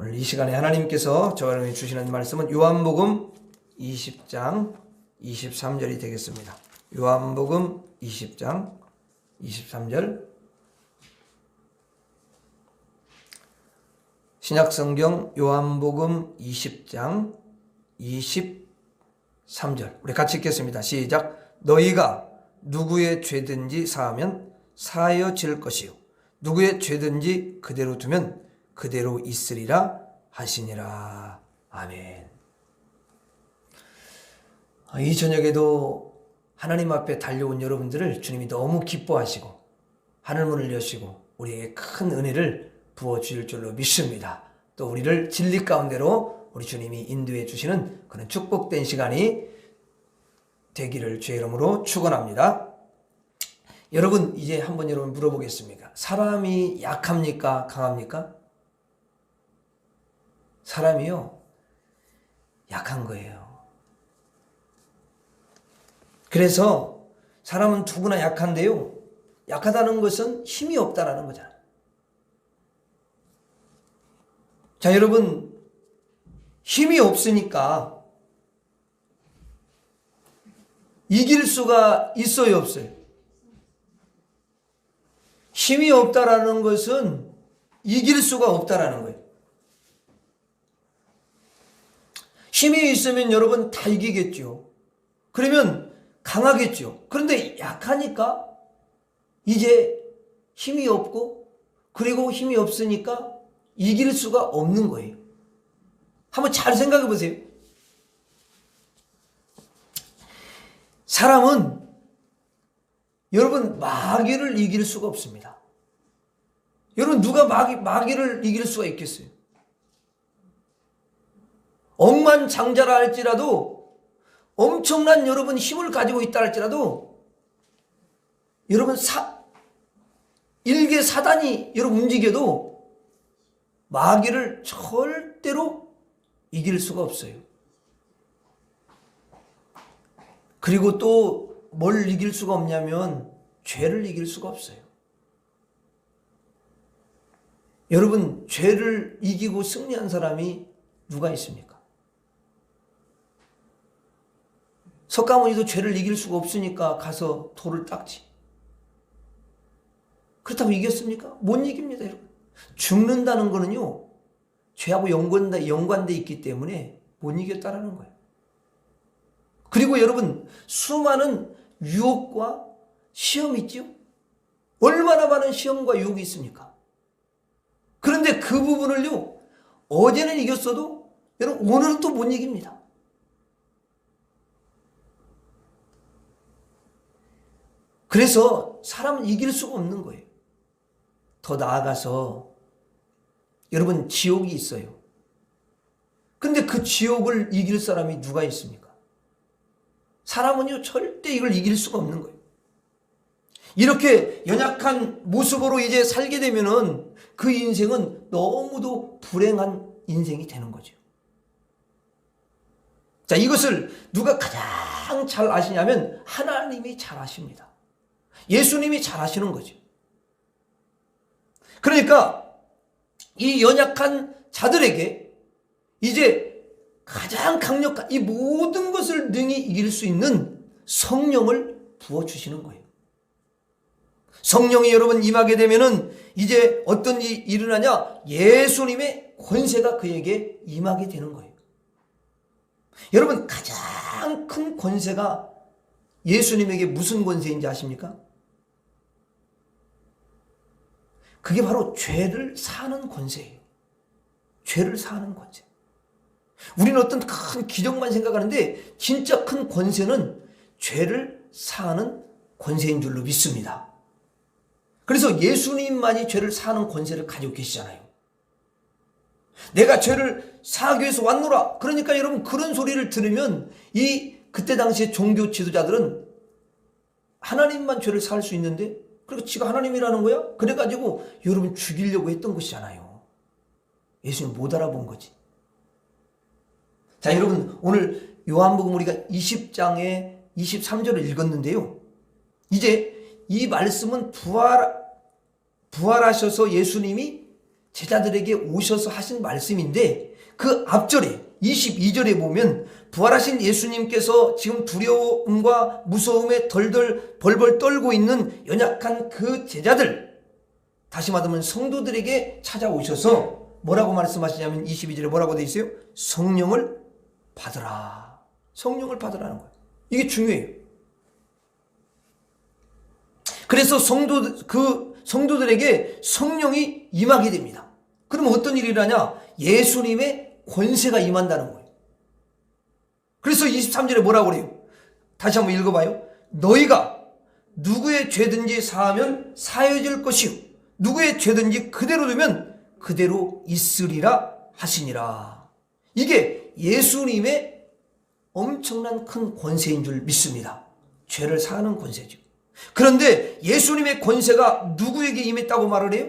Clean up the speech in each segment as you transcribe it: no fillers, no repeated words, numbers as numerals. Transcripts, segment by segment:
오늘 이 시간에 하나님께서 저와 여러분에게 주시는 말씀은 요한복음 20장 23절이 되겠습니다. 요한복음 20장 23절. 신약성경 요한복음 20장 23절. 우리 같이 읽겠습니다. 시작. 너희가 누구의 죄든지 사하면 사하여질 것이요 누구의 죄든지 그대로 두면 그대로 있으리라 하시니라. 아멘. 이 저녁에도 하나님 앞에 달려온 여러분들을 주님이 너무 기뻐하시고 하늘문을 여시고 우리에게 큰 은혜를 부어주실 줄로 믿습니다. 또 우리를 진리 가운데로 우리 주님이 인도해 주시는 그런 축복된 시간이 되기를 주의 이름으로 축원합니다. 여러분, 이제 한번 여러분 물어보겠습니다. 사람이 약합니까? 강합니까? 사람이요, 약한 거예요. 그래서 사람은 누구나 약한데요, 약하다는 것은 힘이 없다라는 거잖아요. 자, 여러분, 힘이 없으니까 이길 수가 있어요, 없어요? 힘이 없다라는 것은 이길 수가 없다라는 거예요. 힘이 있으면 여러분 다 이기겠죠. 그러면 강하겠죠. 그런데 약하니까 이제 힘이 없고, 그리고 힘이 없으니까 이길 수가 없는 거예요. 한번 잘 생각해 보세요. 사람은 여러분 마귀를 이길 수가 없습니다. 여러분 누가 마귀를 이길 수가 있겠어요? 억만장자라 할지라도, 엄청난 여러분 힘을 가지고 있다 할지라도, 여러분 일개 사단이 여러분 움직여도 마귀를 절대로 이길 수가 없어요. 그리고 또 뭘 이길 수가 없냐면 죄를 이길 수가 없어요. 여러분, 죄를 이기고 승리한 사람이 누가 있습니까? 석가모니도 죄를 이길 수가 없으니까 가서 돌을 닦지. 그렇다고 이겼습니까? 못 이깁니다, 여러분. 죽는다는 거는요, 죄하고 연관돼 있기 때문에 못 이겼다라는 거예요. 그리고 여러분, 수많은 유혹과 시험이 있죠? 얼마나 많은 시험과 유혹이 있습니까? 그런데 그 부분을요, 어제는 이겼어도 여러분 오늘은 또 못 이깁니다. 그래서 사람은 이길 수가 없는 거예요. 더 나아가서 여러분, 지옥이 있어요. 근데 그 지옥을 이길 사람이 누가 있습니까? 사람은요, 절대 이걸 이길 수가 없는 거예요. 이렇게 연약한 모습으로 이제 살게 되면은 그 인생은 너무도 불행한 인생이 되는 거죠. 자, 이것을 누가 가장 잘 아시냐면 하나님이 잘 아십니다. 예수님이 잘 아시는 거죠. 그러니까 이 연약한 자들에게 이제 가장 강력한 이 모든 것을 능히 이길 수 있는 성령을 부어주시는 거예요. 성령이 여러분 임하게 되면은 이제 어떤 일이 일어나냐? 예수님의 권세가 그에게 임하게 되는 거예요. 여러분, 가장 큰 권세가 예수님에게 무슨 권세인지 아십니까? 그게 바로 죄를 사하는 권세예요. 죄를 사하는 권세. 우리는 어떤 큰 기적만 생각하는데 진짜 큰 권세는 죄를 사하는 권세인 줄로 믿습니다. 그래서 예수님만이 죄를 사하는 권세를 가지고 계시잖아요. 내가 죄를 사하기 위해서 왔노라. 그러니까 여러분, 그런 소리를 들으면 그때 당시에 종교 지도자들은 하나님만 죄를 사할 수 있는데, 그리고 지가 하나님이라는 거야? 그래가지고 여러분 죽이려고 했던 것이잖아요. 예수님 못 알아본 거지. 자, 여러분, 오늘 요한복음 우리가 20장에 23절을 읽었는데요. 이제 이 말씀은 부활하셔서 예수님이 제자들에게 오셔서 하신 말씀인데 그 앞절에 22절에 보면 부활하신 예수님께서 지금 두려움과 무서움에 덜덜 벌벌 떨고 있는 연약한 그 제자들, 다시 말하면 성도들에게 찾아오셔서 뭐라고 말씀하시냐면 22절에 뭐라고 되어 있어요? 성령을 받으라. 성령을 받으라는 거예요. 이게 중요해요. 그래서 성도들에게 성령이 임하게 됩니다. 그러면 어떤 일이 일어나냐? 예수님의 권세가 임한다는 거예요. 그래서 23절에 뭐라고 그래요? 다시 한번 읽어봐요. 너희가 누구의 죄든지 사하면 사해질 것이요 누구의 죄든지 그대로 두면 그대로 있으리라 하시니라. 이게 예수님의 엄청난 큰 권세인 줄 믿습니다. 죄를 사하는 권세죠. 그런데 예수님의 권세가 누구에게 임했다고 말을 해요?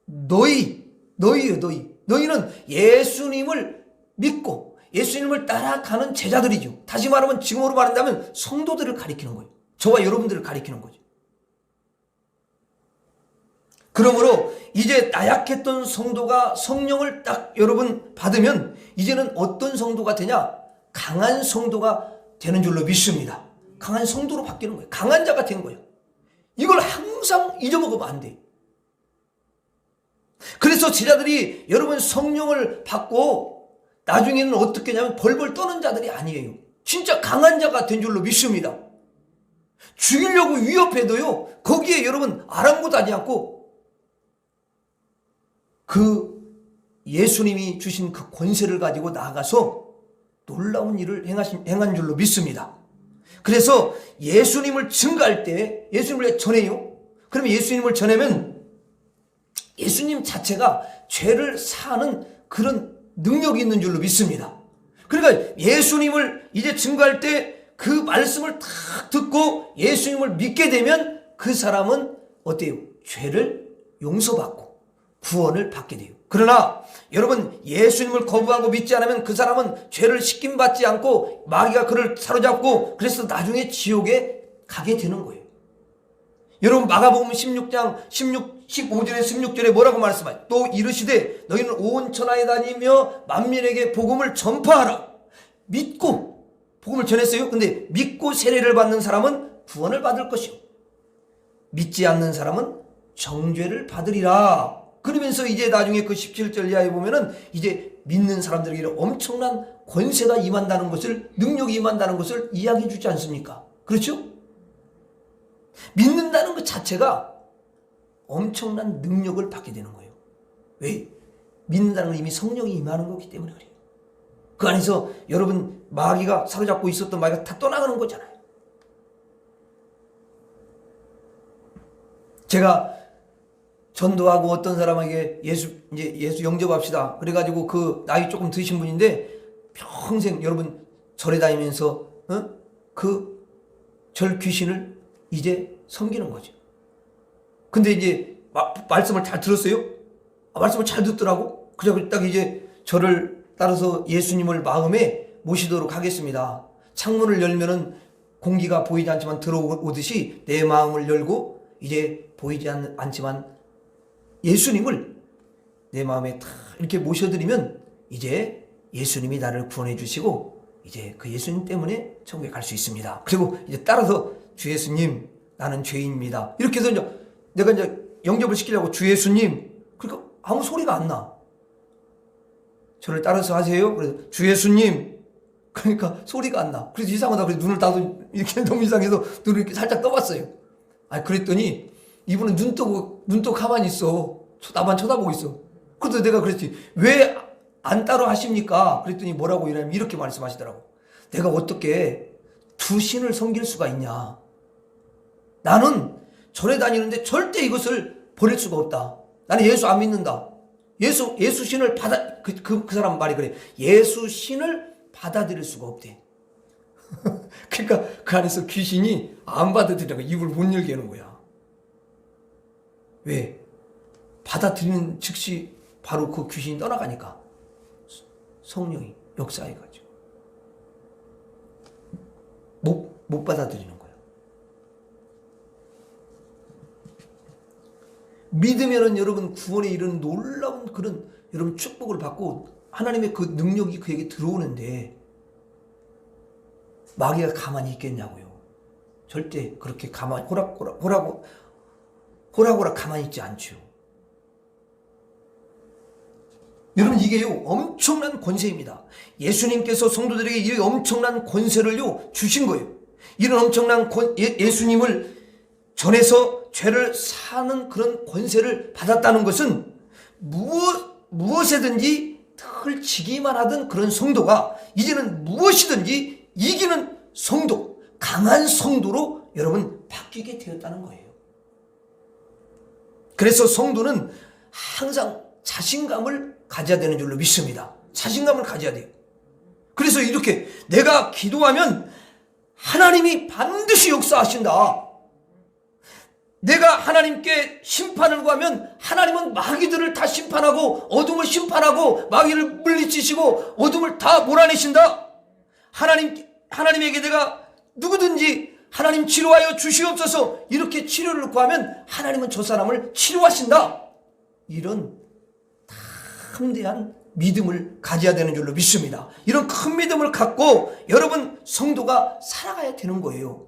너희예요, 너희. 너희는 예수님을 믿고 예수님을 따라가는 제자들이죠. 다시 말하면 지금으로 말한다면 성도들을 가리키는 거예요. 저와 여러분들을 가리키는 거죠. 그러므로 이제 나약했던 성도가 성령을 딱 여러분 받으면 이제는 어떤 성도가 되냐? 강한 성도가 되는 줄로 믿습니다. 강한 성도로 바뀌는 거예요. 강한 자가 된 거예요. 이걸 항상 잊어먹으면 안 돼. 그래서 제자들이 여러분 성령을 받고 나중에는 어떻게 하냐면 벌벌 떠는 자들이 아니에요. 진짜 강한 자가 된 줄로 믿습니다. 죽이려고 위협해도요, 거기에 여러분 아랑곳하지 않고 그 예수님이 주신 그 권세를 가지고 나아가서 놀라운 일을 행한 줄로 믿습니다. 그래서 예수님을 증거할 때 예수님을 전해요. 그러면 예수님을 전하면 예수님 자체가 죄를 사하는 그런 능력이 있는 줄로 믿습니다. 그러니까 예수님을 이제 증거할 때 그 말씀을 딱 듣고 예수님을 믿게 되면 그 사람은 어때요? 죄를 용서받고 구원을 받게 돼요. 그러나 여러분 예수님을 거부하고 믿지 않으면 그 사람은 죄를 씻김받지 않고 마귀가 그를 사로잡고 그래서 나중에 지옥에 가게 되는 거예요. 여러분 마가복음 15절에 16절에 뭐라고 말씀하죠? 또 이르시되 너희는 온 천하에 다니며 만민에게 복음을 전파하라. 믿고 복음을 전했어요. 근데 믿고 세례를 받는 사람은 구원을 받을 것이요 믿지 않는 사람은 정죄를 받으리라. 그러면서 이제 나중에 그 17절 이하에 보면은 이제 믿는 사람들에게 엄청난 권세가 임한다는 것을, 능력이 임한다는 것을 이야기해 주지 않습니까? 그렇죠? 믿는다는 것 자체가 엄청난 능력을 받게 되는 거예요. 왜? 믿는다는 건 이미 성령이 임하는 거기 때문에 그래요. 그 안에서 여러분 마귀가 사로잡고 있었던 마귀가 다 떠나가는 거잖아요. 제가 전도하고 어떤 사람에게 예수 영접합시다. 그래가지고 그 나이 조금 드신 분인데 평생 여러분 절에 다니면서 그 절 귀신을 이제 섬기는 거죠. 근데 이제 말씀을 잘 들었어요? 말씀을 잘 듣더라고. 그래서 딱 이제 저를 따라서 예수님을 마음에 모시도록 하겠습니다. 창문을 열면은 공기가 보이지 않지만 들어오듯이 내 마음을 열고 이제 보이지 않지만 예수님을 내 마음에 다 이렇게 모셔드리면 이제 예수님이 나를 구원해 주시고 이제 그 예수님 때문에 천국에 갈 수 있습니다. 그리고 이제 따라서 주 예수님 나는 죄인입니다. 이렇게 해서 이제 내가 이제 영접을 시키려고 주 예수님, 그러니까 아무 소리가 안 나. 저를 따라서 하세요. 그래서 주 예수님, 그러니까 소리가 안 나. 그래서 이상하다. 그래서 눈을 따서 이렇게 너무 이상해서 눈을 이렇게 살짝 떠봤어요. 그랬더니 이분은 눈 뜨고 가만히 있어. 나만 쳐다보고 있어. 그래서 내가 그랬지. 왜 안 따로 하십니까? 그랬더니 뭐라고 이러냐면 이렇게 말씀하시더라고. 내가 어떻게 두 신을 섬길 수가 있냐. 나는 절에 다니는데 절대 이것을 버릴 수가 없다. 나는 예수 안 믿는다. 예수 신을 그 사람 말이 그래. 예수 신을 받아들일 수가 없대. 그러니까 그 안에서 귀신이 안 받아들이다가 입을 못 열게 하는 거야. 왜? 받아들이는 즉시 바로 그 귀신이 떠나가니까 성령이 역사해가지고 못 받아들이는 거야. 믿으면은 여러분 구원에 이르는 놀라운 그런 여러분 축복을 받고 하나님의 그 능력이 그에게 들어오는데 마귀가 가만히 있겠냐고요. 절대 그렇게 가만히 호락호락 가만히 있지 않죠. 여러분 이게요 엄청난 권세입니다. 예수님께서 성도들에게 이 엄청난 권세를요 주신 거예요. 이런 엄청난 예수님을 전해서 죄를 사는 그런 권세를 받았다는 것은 무엇에든지 늘 지기만 하던 그런 성도가 이제는 무엇이든지 이기는 성도, 강한 성도로 여러분 바뀌게 되었다는 거예요. 그래서 성도는 항상 자신감을 가져야 되는 줄로 믿습니다. 자신감을 가져야 돼요. 그래서 이렇게 내가 기도하면 하나님이 반드시 역사하신다. 내가 하나님께 심판을 구하면 하나님은 마귀들을 다 심판하고 어둠을 심판하고 마귀를 물리치시고 어둠을 다 몰아내신다. 하나님에게 내가 누구든지 하나님 치료하여 주시옵소서 이렇게 치료를 구하면 하나님은 저 사람을 치료하신다. 이런 담대한 믿음을 가져야 되는 줄로 믿습니다. 이런 큰 믿음을 갖고 여러분 성도가 살아가야 되는 거예요.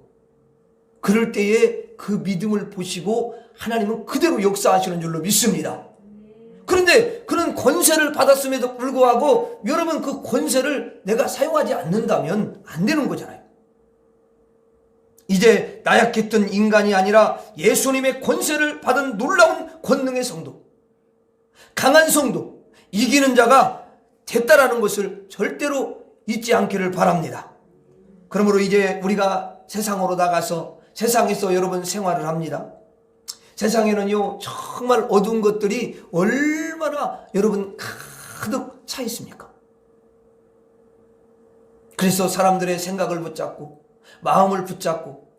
그럴 때에 그 믿음을 보시고 하나님은 그대로 역사하시는 줄로 믿습니다. 그런데 그런 권세를 받았음에도 불구하고 여러분 그 권세를 내가 사용하지 않는다면 안 되는 거잖아요. 이제 나약했던 인간이 아니라 예수님의 권세를 받은 놀라운 권능의 성도, 강한 성도, 이기는 자가 됐다라는 것을 절대로 잊지 않기를 바랍니다. 그러므로 이제 우리가 세상으로 나가서 세상에서 여러분 생활을 합니다. 세상에는요 정말 어두운 것들이 얼마나 여러분 가득 차 있습니까? 그래서 사람들의 생각을 붙잡고 마음을 붙잡고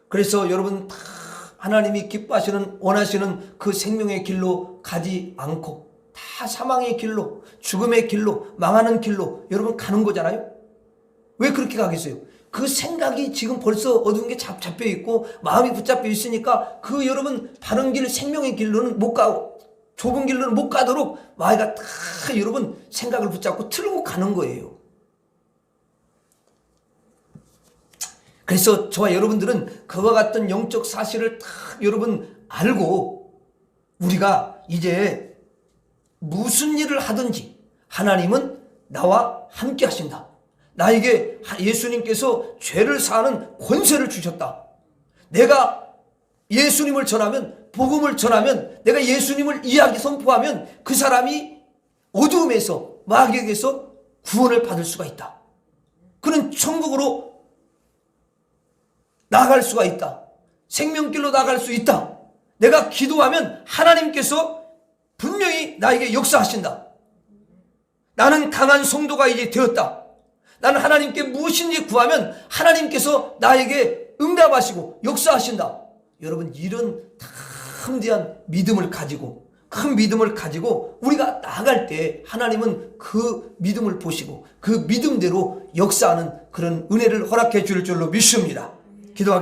그래서 여러분 다 하나님이 기뻐하시는 원하시는 그 생명의 길로 가지 않고 다 사망의 길로 죽음의 길로 망하는 길로 여러분 가는 거잖아요. 왜 그렇게 가겠어요? 그 생각이 지금 벌써 어두운 게 잡혀 있고 마음이 붙잡혀 있으니까 그 여러분 바른 길 생명의 길로는 못 가고 좁은 길로는 못 가도록 마귀가 다 여러분 생각을 붙잡고 틀고 가는 거예요. 그래서 저와 여러분들은 그와 같은 영적 사실을 다 여러분 알고 우리가 이제 무슨 일을 하든지 하나님은 나와 함께 하신다. 나에게 예수님께서 죄를 사하는 권세를 주셨다. 내가 예수님을 전하면 복음을 전하면 내가 예수님을 이야기 선포하면 그 사람이 어두움에서 마귀에게서 구원을 받을 수가 있다. 그는 천국으로 나갈 수가 있다. 생명길로 나갈 수 있다. 내가 기도하면 하나님께서 분명히 나에게 역사하신다. 나는 강한 성도가 이제 되었다. 나는 하나님께 무엇인지 구하면 하나님께서 나에게 응답하시고 역사하신다. 여러분 이런 담대한 믿음을 가지고 큰 믿음을 가지고 우리가 나아갈 때 하나님은 그 믿음을 보시고 그 믿음대로 역사하는 그런 은혜를 허락해 줄 줄로 믿습니다. 기도하겠습니다.